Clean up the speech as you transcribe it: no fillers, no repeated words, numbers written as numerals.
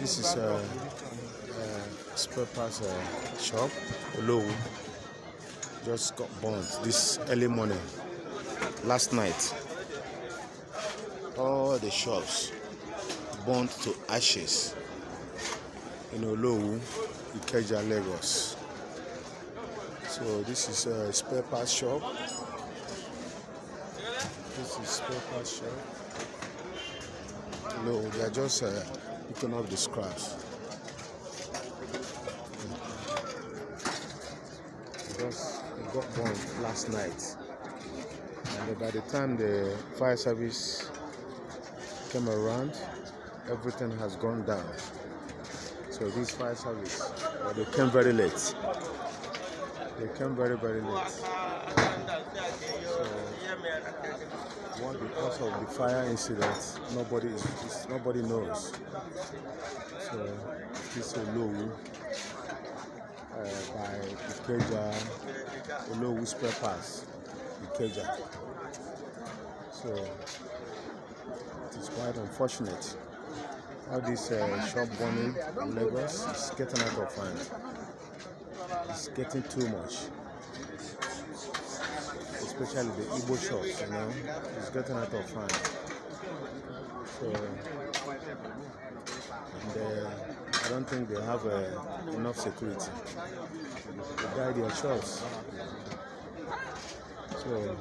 This is a spare parts shop. Olowu just got burnt this early morning, last night. All the shops burnt to ashes in Olowu, Ikeja, Lagos. So this is a spare parts shop. This is spare parts shop. No, they are just picking up the scraps. It got burned last night, and by the time the fire service came around, everything has gone down. So this fire service, they came very late. They came very late. So what the cause of the fire incident, nobody knows. So this is Olowu by Ikeja, Olowu spare parts, Ikeja. So it is quite unfortunate how this shop burning in Lagos is getting out of hand. It's getting too much, especially the IGBO shops, it's getting out of hand. So, and I don't think they have enough security to guide their shops. So